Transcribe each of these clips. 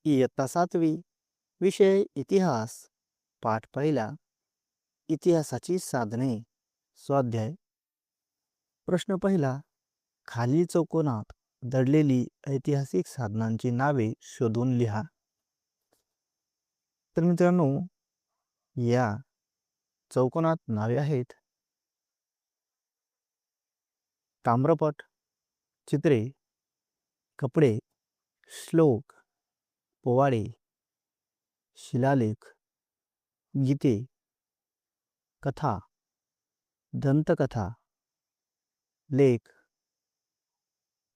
इयत्ता 7वी विषय इतिहास पाठ पहिला इतिहासाची साधने स्वाध्याय प्रश्न पहिला खालील चौकोनात दडलेली ऐतिहासिक साधनांची नावे शोधून लिहा. तर मित्रांनो, या चौकोनात नावे आहेत ताम्रपट, चित्रे, कपडे, श्लोक, पोवाडे, शिलालेख, गीते, कथा, दंतकथा, लेख,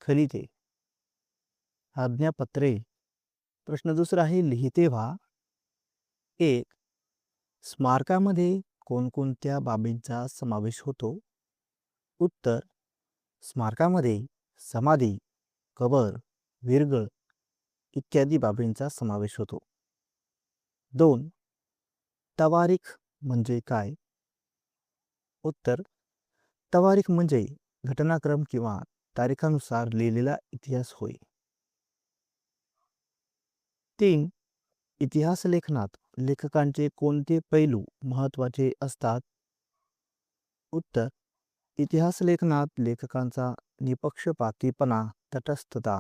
खलिते, आज्ञापत्रे. प्रश्न दुसरा आहे लिहिते व्हा. 1. स्मारकामध्ये कोणकोणत्या बाबींचा समावेश होतो? उत्तर: स्मारकामध्ये समाधी, कबर, विरगळ इत्यादी बाबींचा समावेश होतो. 2. तवारीख म्हणजे काय? उत्तर: तवारीख म्हणजे घटनाक्रम किंवा तारीखानुसार लिहिलेला इतिहास होय. 3. इतिहास लेखनात लेखकांचे कोणते पैलू महत्त्वाचे असतात? उत्तर: इतिहास लेखनात लेखकांचा निपक्षपातीपणा, तटस्थता,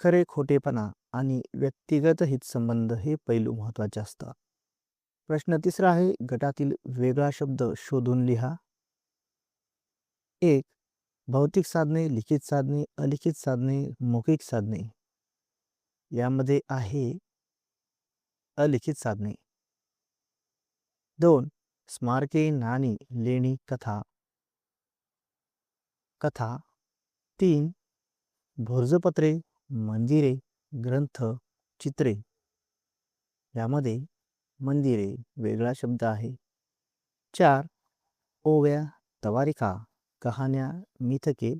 खरे खोटेपणा आणि व्यक्तिगत हितसंबंध हे पैलू महत्त्वाचे असतात. प्रश्न तिसरा आहे गटातील वेगळा शब्द शोधून लिहा. 1. भौतिक साधने, लिखित साधने, अलिखित साधने, मौखिक साधने. यामध्ये आहे अलिखित साधने. 2. स्मारके, नाणी, लेणी, कथा. 3. भोजपत्रे, मंदिरे, ग्रंथ, चित्रे. यामध्ये मंदिरे वेगळा शब्द आहे. 4. ओव्या, तवारिखा, कहाण्या, मिथके,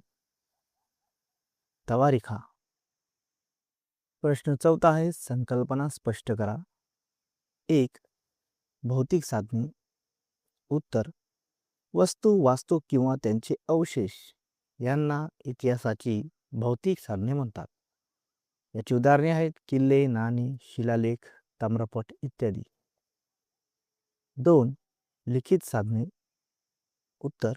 तवारिखा. प्रश्न चौथा आहे संकल्पना स्पष्ट करा. 1. भौतिक साधने. उत्तर: वस्तू, वास्तू किंवा त्यांचे अवशेष यांना इतिहासाची भौतिक साधने म्हणतात. याची उदाहरणे आहेत किल्ले, नाणी, शिलालेख, ताम्रपट इत्यादी. 2. लिखित साधने. उत्तर: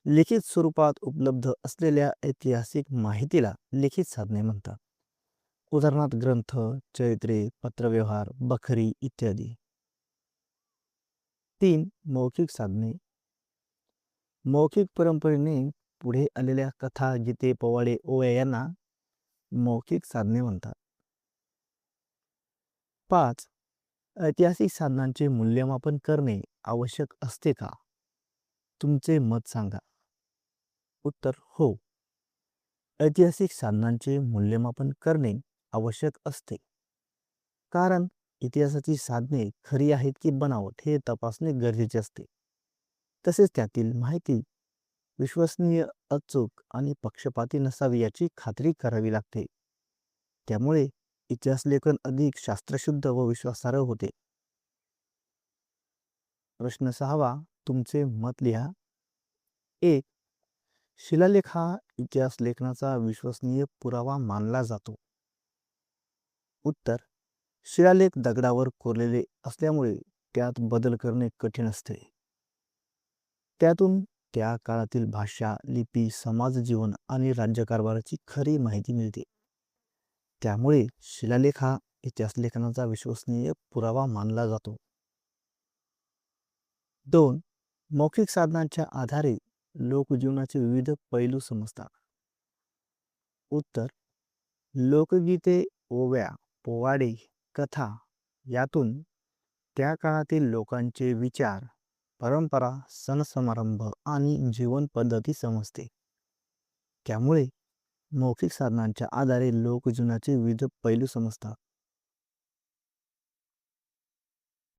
लिखित स्वरूपात उपलब्ध असलेल्या ऐतिहासिक माहितीला लिखित साधने म्हणतात. उदाहरणार्थ ग्रंथ, चरित्रे, पत्रव्यवहार, बखरी इत्यादी. 3. मौखिक साधने. मौखिक परंपरेने पुढे आलेल्या कथा, गीते, पोवाडे, ओव्या यांना मौखिक साधने म्हणतात. 5. ऐतिहासिक साधनांचे मूल्यमापन करणे आवश्यक असते का? तुमचे मत सांगा. उत्तर: हो. ऐतिहासिक साधनांचे मूल्यमापन करणे आवश्यक असते. कारण इतिहासाची साधने खरी आहेत की बनावट हे तपासणे गरजेचे असते. तसेच त्यातील माहिती विश्वसनीय, अचूक आणि पक्षपाती नसावी याची खात्री करावी लागते. त्यामुळे इतिहास लेखन अधिक शास्त्रशुद्ध व विश्वासार्ह होते. प्रश्न 6वा तुमचे मत लिहा. 1. शिलालेख हा इतिहास लेखनाचा विश्वसनीय पुरावा मानला जातो. उत्तर: शिलालेख दगडावर कोरलेले असल्यामुळे त्यात बदल करणे कठीण असते. त्यातून त्या काळातील भाषा, लिपी, समाजजीवन आणि राज्यकारभाराची खरी माहिती मिळते. त्यामुळे शिलालेख हा इतिहास लेखनाचा विश्वसनीय पुरावा मानला जातो. 2. मौखिक साधनांच्या आधारे लोकजीवनाचे विविध पैलू समजतात. उत्तर: लोकगीते, ओव्या, पोवाडे, कथा यातून त्या काळातील लोकांचे विचार, परंपरा, सण समारंभ आणि जीवन पद्धती समजते. त्यामुळे मौखिक साधनांच्या आधारे लोकजीवनाचे विविध पैलू समजतात.